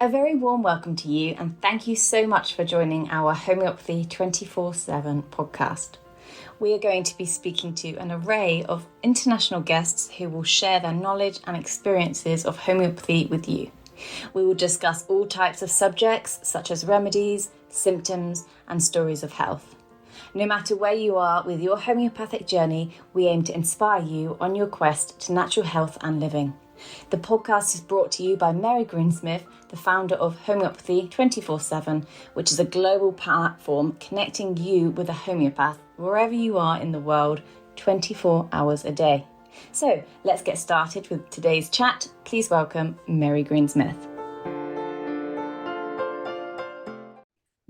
A very warm welcome to you, and thank you so much for joining our Homeopathy 24/7 podcast. We are going to be speaking to an array of international guests who will share their knowledge and experiences of homeopathy with you. We will discuss all types of subjects such as remedies, symptoms, and stories of health. No matter where you are with your homeopathic journey, we aim to inspire you on your quest to natural health and living. The podcast is brought to you by Mary Greensmith, the founder of Homeopathy 24/7, which is a global platform connecting you with a homeopath wherever you are in the world, 24 hours a day. So let's get started with today's chat. Please welcome Mary Greensmith.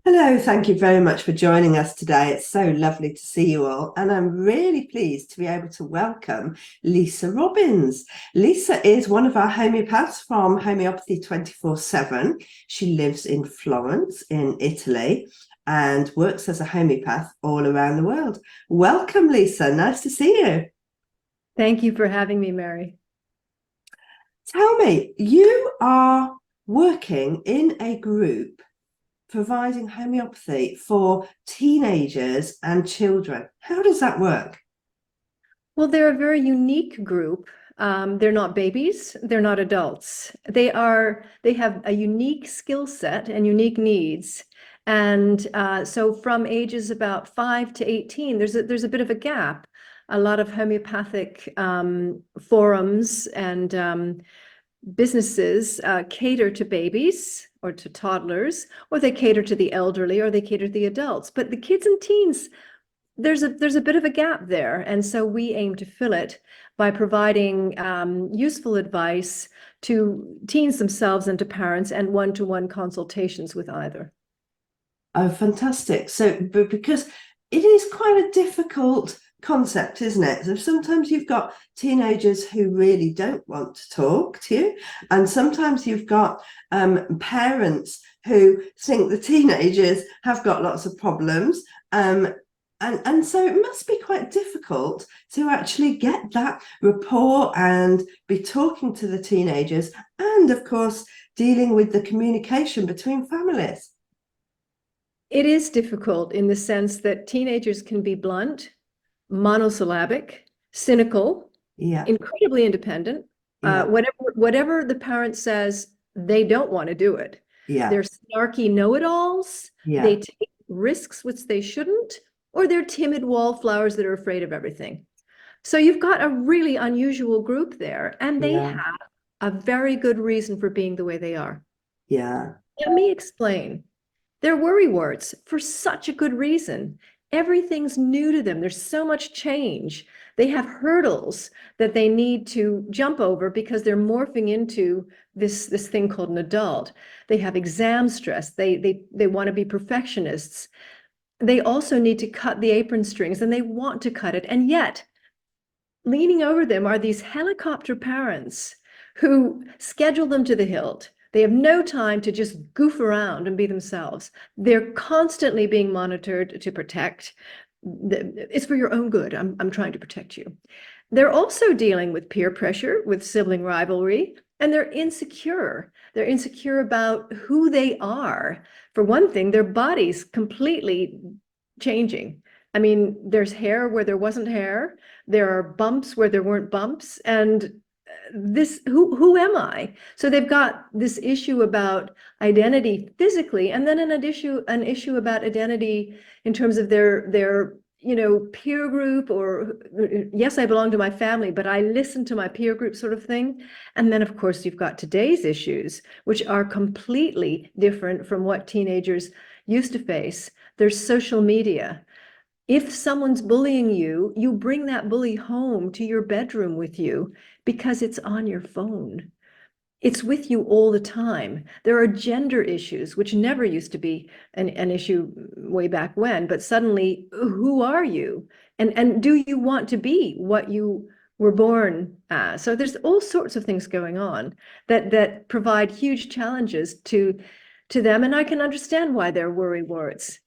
Hello, thank you very much for joining us today. It's so lovely to see you all, and I'm really pleased to be able to welcome Lisa Robbins. Lisa is one of our homeopaths from Homeopathy 24/7. She lives in Florence in Italy and works as a homeopath all around the world. Welcome, Lisa. Nice to see you. Thank you for having me, Mary. Tell me, you are working in a group providing homeopathy for teenagers and children. How does that work? Well, they're a very unique group. They're not babies, they're not adults. They have a unique skill set and unique needs. And so from ages about 5 to 18, there's a bit of a gap. A lot of homeopathic forums and businesses cater to babies or to toddlers, or they cater to the elderly, or they cater to the adults. But the kids and teens, there's a bit of a gap there. And so we aim to fill it by providing useful advice to teens themselves and to parents, and one-to-one consultations with either. Oh, fantastic. So, because it is quite a difficult concept, isn't it? So sometimes you've got teenagers who really don't want to talk to you, and sometimes you've got parents who think the teenagers have got lots of problems, and so it must be quite difficult to actually get that rapport and be talking to the teenagers, and of course dealing with the communication between families. It is difficult in the sense that teenagers can be blunt, monosyllabic, cynical, incredibly independent. Whatever the parent says, they don't want to do it. They're snarky know-it-alls. They take risks which they shouldn't, or they're timid wallflowers that are afraid of everything. So you've got a really unusual group there, and they have a very good reason for being the way they are. Let me explain. They're worrywarts for such a good reason. Everything's new to them. There's so much change. They have hurdles that they need to jump over because they're morphing into this thing called an adult. They have exam stress. They want to be perfectionists. They also need to cut the apron strings, and they want to cut it. And yet, leaning over them are these helicopter parents who schedule them to the hilt. They have no time to just goof around and be themselves. They're constantly being monitored to protect. It's for your own good. I'm trying to protect you. They're also dealing with peer pressure, with sibling rivalry, and they're insecure. They're insecure about who they are. For one thing, their body's completely changing. I mean, there's hair where there wasn't hair. There are bumps where there weren't bumps. And who am I? So they've got this issue about identity physically, and then an issue about identity in terms of their peer group, or yes, I belong to my family, but I listen to my peer group sort of thing. And then of course you've got today's issues, which are completely different from what teenagers used to face. There's social media. If someone's bullying you, you bring that bully home to your bedroom with you because it's on your phone. It's with you all the time. There are gender issues, which never used to be an issue way back when, but suddenly, who are you? And do you want to be what you were born as? So there's all sorts of things going on that provide huge challenges to them, and I can understand why they're worrywarts.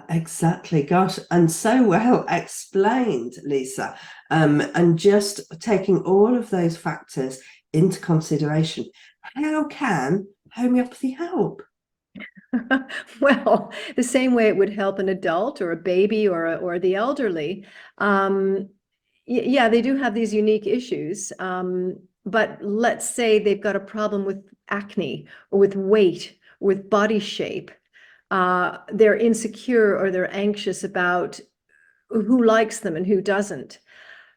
Exactly, gosh, and so well explained, Lisa. And just taking all of those factors into consideration, how can homeopathy help? Well, the same way it would help an adult or a baby or the elderly. Yeah, they do have these unique issues. But let's say they've got a problem with acne or with weight, with body shape. They're insecure or they're anxious about who likes them and who doesn't.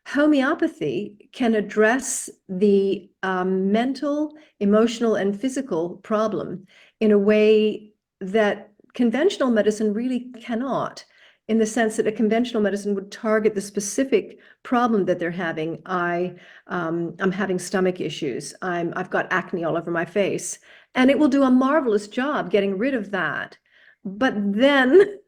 Homeopathy can address the mental, emotional, and physical problem in a way that conventional medicine really cannot, in the sense that a conventional medicine would target the specific problem that they're having. I'm having stomach issues. I've got acne all over my face, and it will do a marvelous job getting rid of that. But then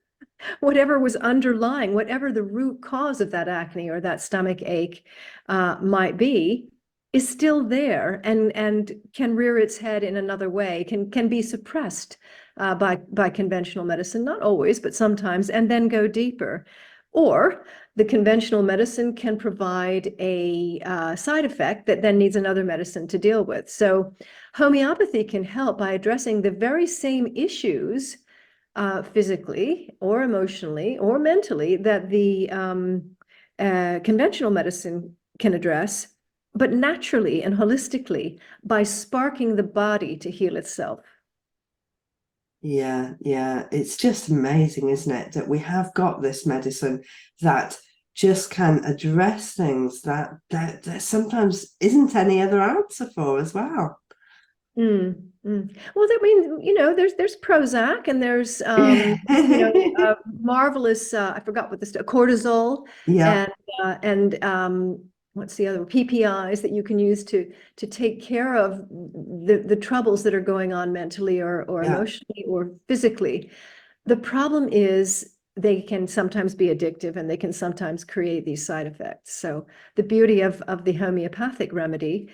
whatever was underlying, whatever the root cause of that acne or that stomach ache might be, is still there and can rear its head in another way, can be suppressed by conventional medicine, not always, but sometimes, and then go deeper. Or the conventional medicine can provide a side effect that then needs another medicine to deal with. So homeopathy can help by addressing the very same issues physically or emotionally or mentally that the conventional medicine can address, but naturally and holistically by sparking the body to heal itself. Yeah, yeah. It's just amazing, isn't it, that we have got this medicine that just can address things that there sometimes isn't any other answer for as well. Well, that means, there's Prozac and there's, marvelous, I forgot what this, cortisol Yeah, and what's the other, PPIs that you can use to take care of the troubles that are going on mentally or yeah. emotionally or physically. The problem is they can sometimes be addictive and they can sometimes create these side effects. So the beauty of the homeopathic remedy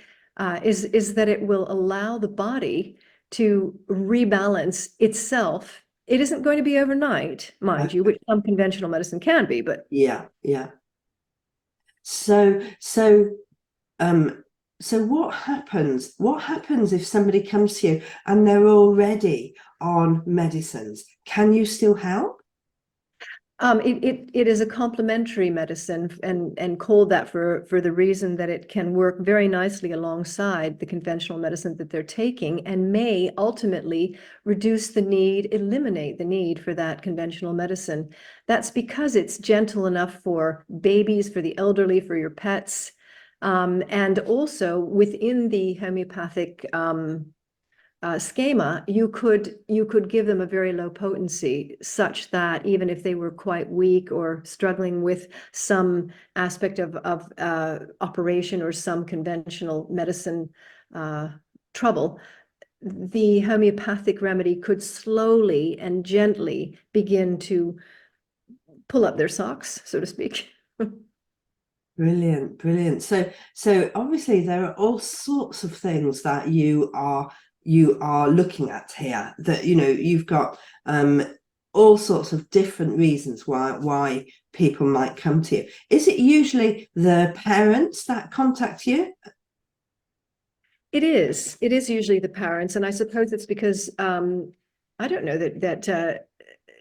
is that it will allow the body to rebalance itself. It isn't going to be overnight, mind you, which some conventional medicine can be, but Yeah, yeah. So what happens? What happens if somebody comes to you and they're already on medicines? Can you still help? It is a complementary medicine and called that for the reason that it can work very nicely alongside the conventional medicine that they're taking and may ultimately reduce the need, eliminate the need for that conventional medicine. That's because it's gentle enough for babies, for the elderly, for your pets, and also within the homeopathic schema, you could give them a very low potency, such that even if they were quite weak or struggling with some aspect of operation or some conventional medicine trouble, the homeopathic remedy could slowly and gently begin to pull up their socks, so to speak. Brilliant, brilliant. So obviously there are all sorts of things that you are looking at here, that you've got all sorts of different reasons why people might come to you. Is it usually the parents that contact you? It is usually the parents, and I suppose it's because I don't know that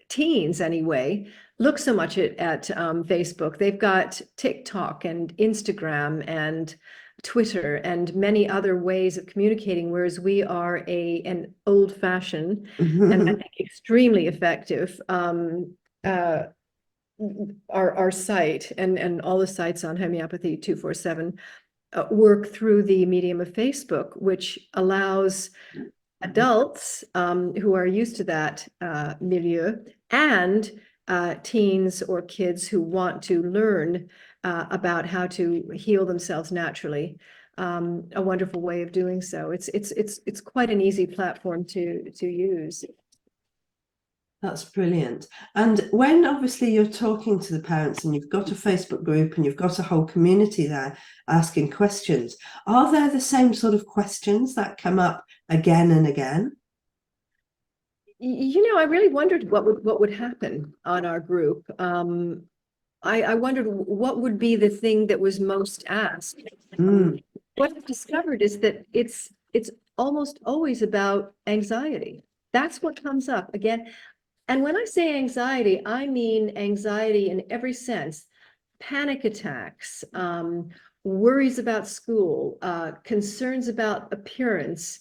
teens anyway look so much at Facebook. They've got TikTok and Instagram and Twitter and many other ways of communicating, whereas we are an old-fashioned and I think extremely effective our site and all the sites on Homeopathy 247 work through the medium of Facebook, which allows adults who are used to that milieu and teens or kids who want to learn about how to heal themselves naturally. A wonderful way of doing so. It's quite an easy platform to use. That's brilliant. And when obviously you're talking to the parents and you've got a Facebook group and you've got a whole community there asking questions, are there the same sort of questions that come up again and again? I really wondered what would happen on our group. I wondered what would be the thing that was most asked. What I've discovered is that it's almost always about anxiety. That's what comes up again. And when I say anxiety, I mean anxiety in every sense. Panic attacks, worries about school, concerns about appearance,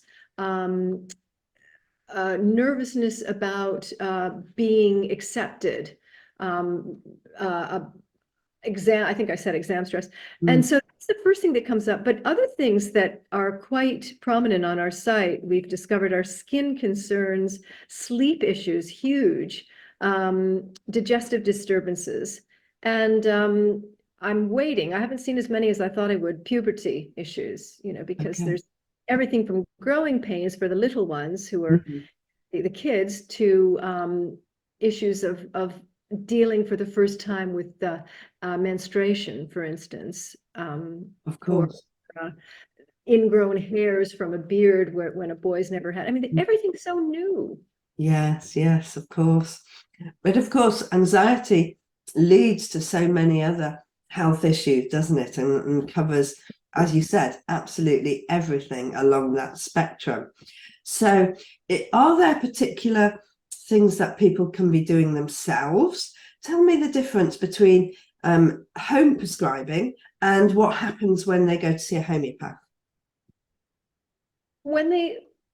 nervousness about being accepted, I think I said exam stress. And so that's the first thing that comes up. But other things that are quite prominent on our site, we've discovered, are skin concerns, sleep issues, huge, digestive disturbances. And I'm waiting. I haven't seen as many as I thought I would. Puberty issues, because there's everything from growing pains for the little ones who are the kids to issues of dealing for the first time with the menstruation, for instance. Of course. Or ingrown hairs from a beard when a boy's never had. I mean, everything's so new. Yes, of course. But of course, anxiety leads to so many other health issues, doesn't it? And covers, as you said, absolutely everything along that spectrum. So are there particular things that people can be doing themselves? Tell me the difference between home prescribing and what happens when they go to see a homeopath.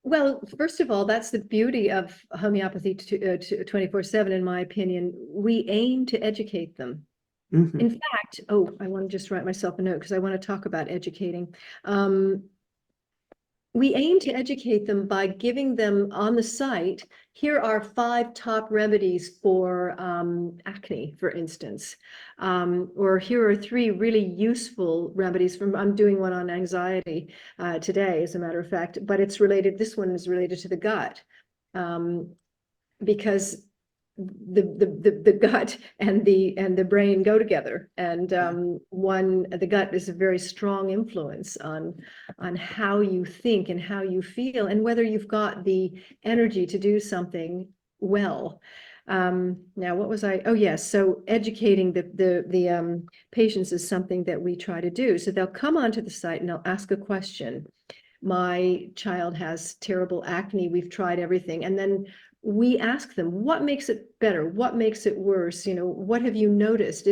Well, first of all, that's the beauty of homeopathy 24/7, in my opinion. We aim to educate them. In fact, I want to just write myself a note because I want to talk about educating. We aim to educate them by giving them on the site, here are 5 top remedies for acne, for instance. Or here are 3 really useful remedies I'm doing one on anxiety today, as a matter of fact, but this one is related to the gut. Because the gut and the brain go together, and the gut is a very strong influence on how you think and how you feel and whether you've got the energy to do something well. Now, what was I? Oh yes, so educating the patients is something that we try to do. So they'll come onto the site and they'll ask a question. My child has terrible acne. We've tried everything, and then we ask them, what makes it better? What makes it worse? What have you noticed?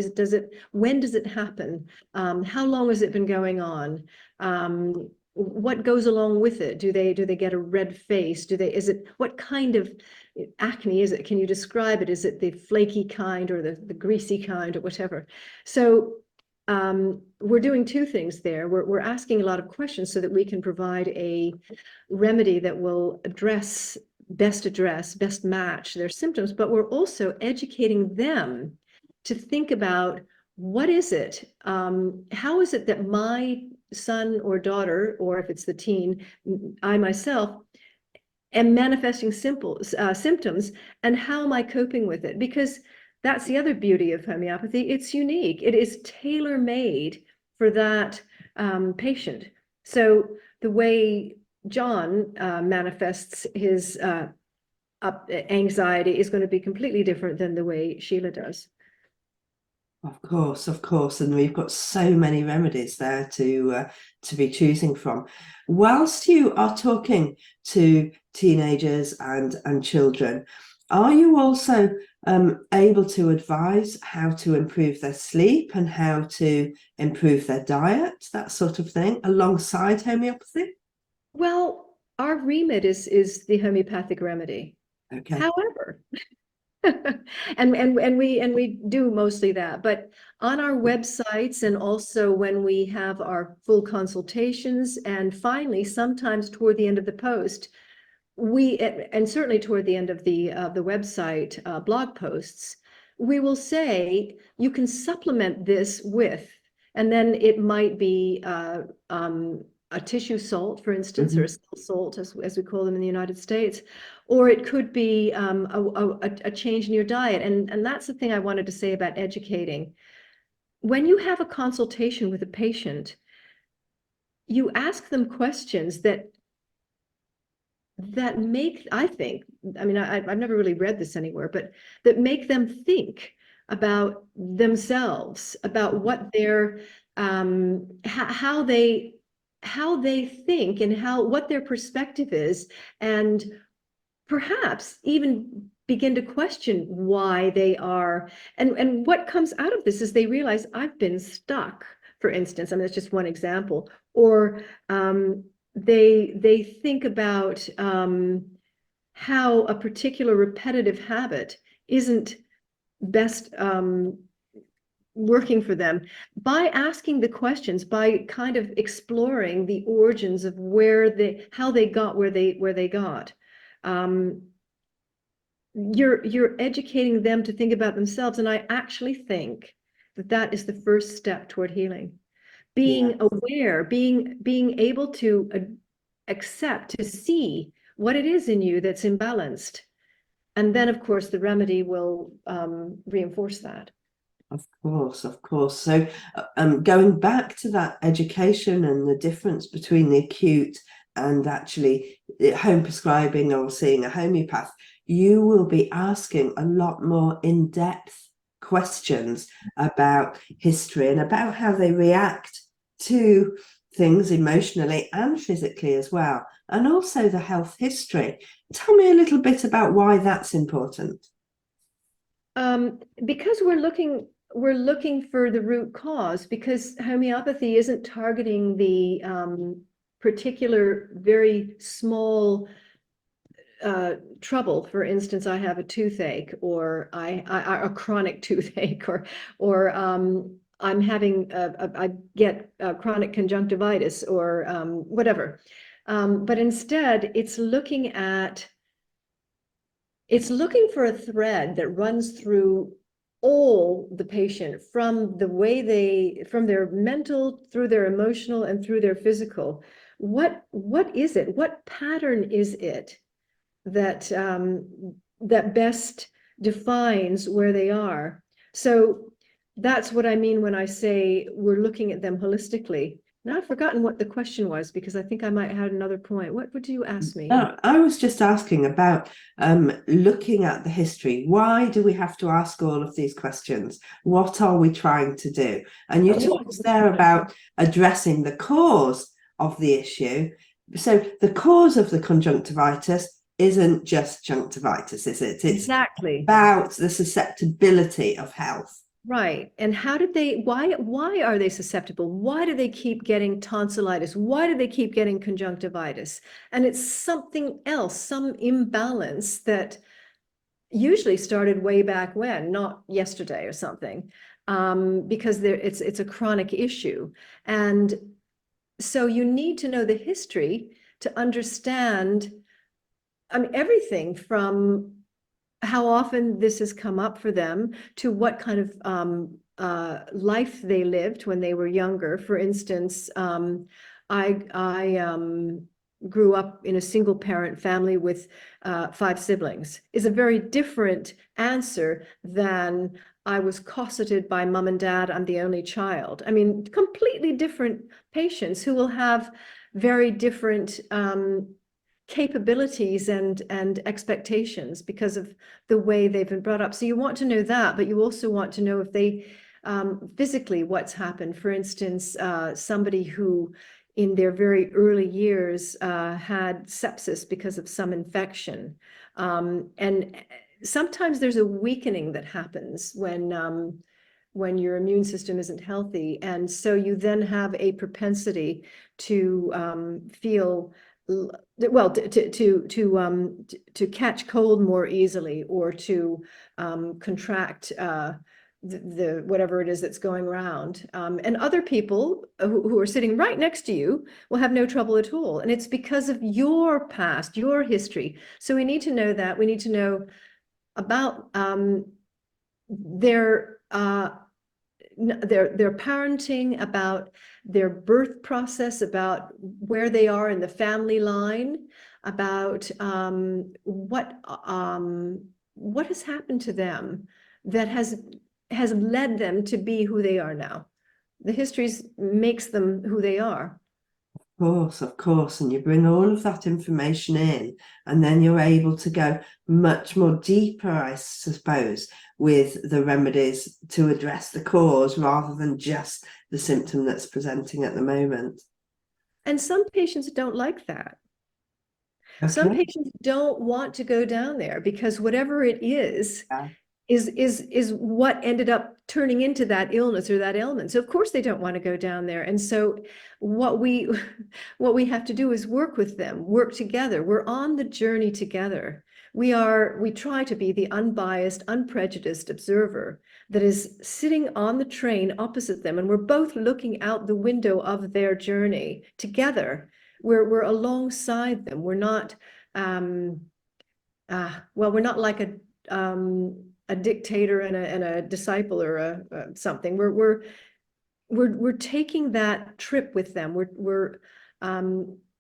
When does it happen? How long has it been going on? What goes along with it? Do they get a red face? What kind of acne is it? Can you describe it? Is it the flaky kind or the greasy kind or whatever? So we're doing 2 things there. We're asking a lot of questions so that we can provide a remedy that will best match their symptoms, but we're also educating them to think about, what is it? How is it that my son or daughter, or if it's the teen, I myself, am manifesting symptoms, and how am I coping with it? Because that's the other beauty of homeopathy. It's unique. It is tailor-made for that patient. So the way John manifests his anxiety is going to be completely different than the way Sheila does. Of course, and we've got so many remedies there to be choosing from. Whilst you are talking to teenagers and children, are you also able to advise how to improve their sleep and how to improve their diet, that sort of thing, alongside homeopathy? Well, our remit is the homeopathic remedy. Okay. However, and we do mostly that, but on our websites, and also when we have our full consultations, and finally sometimes toward the end of the post, and certainly toward the end of the website blog posts, we will say you can supplement this with, and then it might be a tissue salt, for instance, or a cell salt, as we call them in the United States, or it could be a change in your diet. And that's the thing I wanted to say about educating. When you have a consultation with a patient, you ask them questions that make, I think, I mean, I've never really read this anywhere, but that make them think about themselves, about what how they how they think and what their perspective is, and perhaps even begin to question why they are. And what comes out of this is they realize, I've been stuck, for instance. I mean, that's just one example. Or they think about how a particular repetitive habit isn't best working for them. By asking the questions, by kind of exploring the origins of how they got where they got, you're educating them to think about themselves. And I actually think that is the first step toward healing. Being aware, being able to accept, to see what it is in you that's imbalanced. And then, of course, the remedy will reinforce that. Of course, of course. So going back to that education and the difference between the acute and actually home prescribing or seeing a homeopath, you will be asking a lot more in-depth questions about history and about how they react to things emotionally and physically as well, and also the health history. Tell me a little bit about why that's important. Because we're looking for the root cause, because homeopathy isn't targeting the particular very small trouble. For instance, I have a toothache, or a chronic toothache, or I'm having I get chronic conjunctivitis, or whatever. But instead, it's looking for a thread that runs through all the patient, from their mental, through their emotional, and through their physical. What is it? What pattern is it that that best defines where they are? So that's what I mean when I say we're looking at them holistically. Now I've forgotten what the question was, because I think I might have had another point. What would you ask me? I was just asking about looking at the history. Why do we have to ask all of these questions? What are we trying to do? And you talked there about addressing the cause of the issue. So the cause of the conjunctivitis isn't just conjunctivitis, is it? It's exactly about the susceptibility of health. Right. And why are they susceptible? Why do they keep getting tonsillitis? Why do they keep getting conjunctivitis? And it's something else, some imbalance that usually started way back when, not yesterday or something, because it's a chronic issue. And so you need to know the history to understand, I mean, everything from how often this has come up for them, to what kind of life they lived when they were younger. For instance, I grew up in a single parent family with 5 siblings. Is a very different answer than I was cosseted by mom and dad, I'm the only child. I mean, completely different patients who will have very different capabilities and expectations because of the way they've been brought up. So you want to know that, but you also want to know if they physically, what's happened. For instance, somebody who in their very early years had sepsis because of some infection. And sometimes there's a weakening that happens when your immune system isn't healthy. And so you then have a propensity to feel, well, to catch cold more easily, or to contract the whatever it is that's going around. And other people who are sitting right next to you will have no trouble at all. And it's because of your past, your history. So we need to know that. We need to know about their parenting, about their birth process, about where they are in the family line, about what has happened to them that has led them to be who they are now. The histories makes them who they are. Of course, and you bring all of that information in, and then you're able to go much more deeper, I suppose, with the remedies to address the cause rather than just the symptom that's presenting at the moment. And some patients don't like that. Okay. Some patients don't want to go down there because whatever it is what ended up turning into that illness or that ailment. So of course they don't want to go down there. And so what we have to do is work with them, work together. We're on the journey together. We try to be the unbiased, unprejudiced observer that is sitting on the train opposite them, and we're both looking out the window of their journey together. We're alongside them. We're not we're not like a dictator and a disciple or something. We're taking that trip with them. We're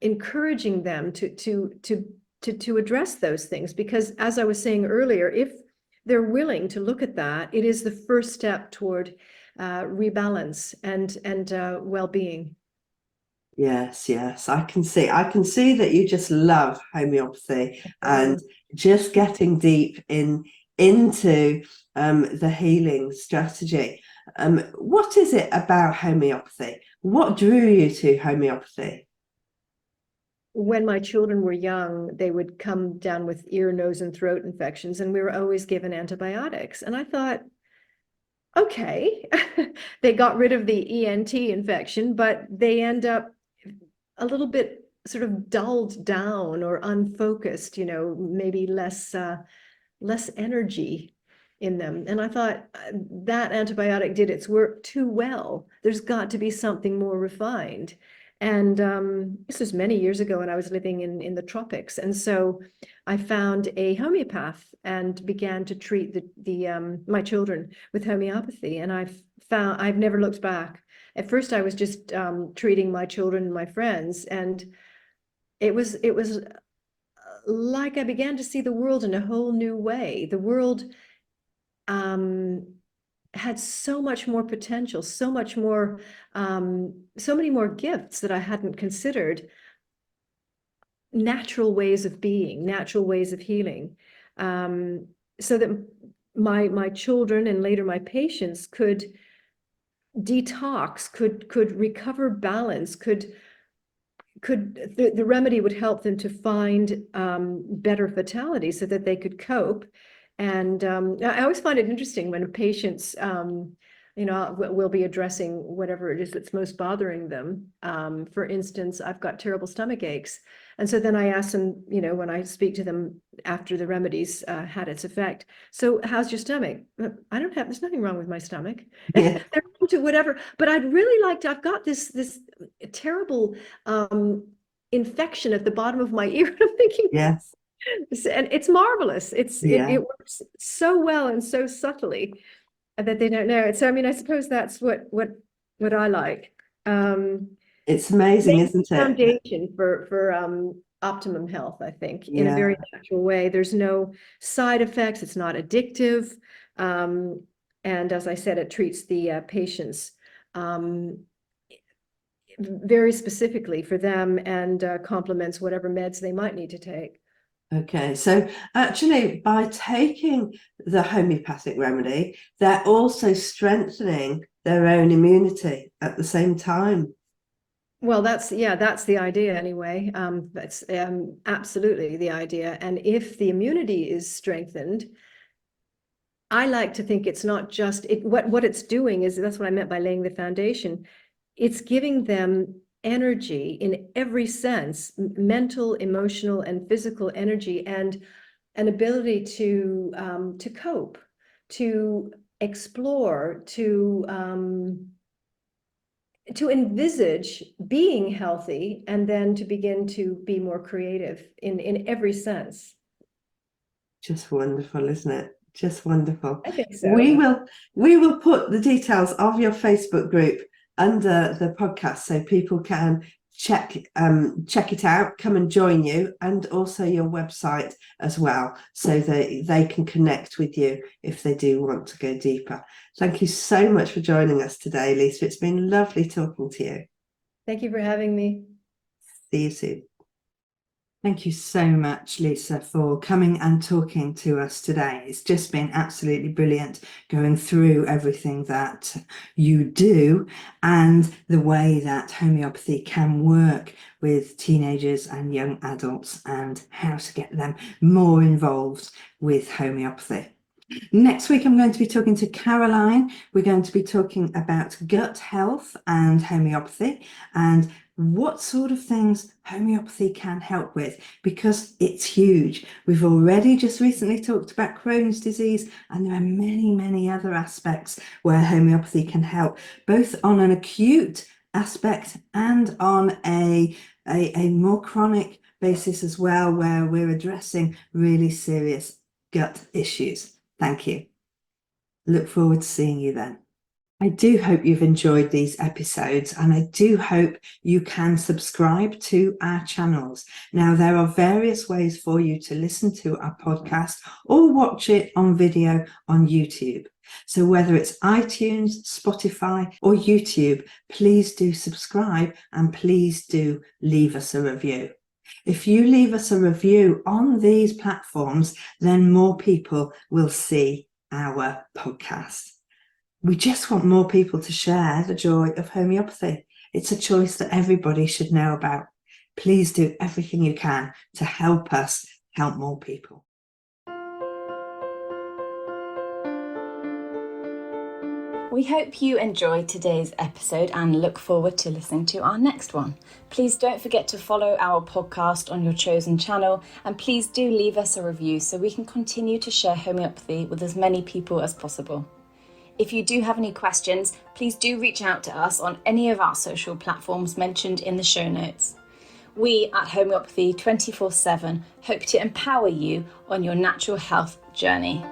encouraging them to address those things, because as I was saying earlier, if they're willing to look at that, it is the first step toward rebalance and well-being. Yes, I can see that you just love homeopathy and just getting deep into the healing strategy. What is it about homeopathy? What drew you to homeopathy? When my children were young, they would come down with ear, nose, and throat infections, and we were always given antibiotics. And I thought, okay, they got rid of the ENT infection, but they end up a little bit sort of dulled down or unfocused, maybe less energy in them. And I thought that antibiotic did its work too well. There's got to be something more refined. And this was many years ago when I was living in the tropics. And so I found a homeopath and began to treat my children with homeopathy. And I've never looked back. At first, I was just treating my children and my friends, and it was like I began to see the world in a whole new way. The world had so much more potential, so much more, so many more gifts that I hadn't considered. Natural ways of being, natural ways of healing, so that my children and later my patients could detox, could recover balance, the remedy would help them to find better fatality so that they could cope. And I always find it interesting when patients, we'll be addressing whatever it is that's most bothering them. For instance, I've got terrible stomach aches. And so then I ask them, when I speak to them after the remedies had its effect, so how's your stomach? There's nothing wrong with my stomach. Yeah. They're to whatever, but I'd really like to, I've got this terrible infection at the bottom of my ear. And I'm thinking, Yes. and it's marvelous. It works so well and so subtly that they don't know it. So, I mean, I suppose that's what I like. It's amazing, isn't it? Foundation for optimum health, I think, in a very natural way. There's no side effects. It's not addictive. And as I said, it treats the patients very specifically for them and complements whatever meds they might need to take. Okay, so actually by taking the homeopathic remedy, they're also strengthening their own immunity at the same time. Well, that's the idea anyway. That's absolutely the idea. And if the immunity is strengthened, I like to think it's not just what it's doing is, that's what I meant by laying the foundation. It's giving them energy in every sense, mental, emotional, and physical energy, and an ability to cope, to explore, to envisage being healthy, and then to begin to be more creative in every sense. Just wonderful, isn't it? Just wonderful. I think so. We will put the details of your Facebook group under the podcast so people can check it out, come and join you, and also your website as well, so that they can connect with you if they do want to go deeper. Thank you so much for joining us today, Lisa. It's been lovely talking to you. Thank you for having me. See you soon. Thank you so much, Lisa, for coming and talking to us today. It's just been absolutely brilliant going through everything that you do and the way that homeopathy can work with teenagers and young adults and how to get them more involved with homeopathy. Next week, I'm going to be talking to Caroline. We're going to be talking about gut health and homeopathy and what sort of things homeopathy can help with, because it's huge. We've already just recently talked about Crohn's disease, and there are many, many other aspects where homeopathy can help, both on an acute aspect and on a more chronic basis as well, where we're addressing really serious gut issues. Thank you. Look forward to seeing you then. I do hope you've enjoyed these episodes, and I do hope you can subscribe to our channels. Now, there are various ways for you to listen to our podcast or watch it on video on YouTube. So whether it's iTunes, Spotify, or YouTube, please do subscribe and please do leave us a review. If you leave us a review on these platforms, then more people will see our podcast. We just want more people to share the joy of homeopathy. It's a choice that everybody should know about. Please do everything you can to help us help more people. We hope you enjoyed today's episode and look forward to listening to our next one. Please don't forget to follow our podcast on your chosen channel, and please do leave us a review so we can continue to share homeopathy with as many people as possible. If you do have any questions, please do reach out to us on any of our social platforms mentioned in the show notes. We at Homeopathy 24/7 hope to empower you on your natural health journey.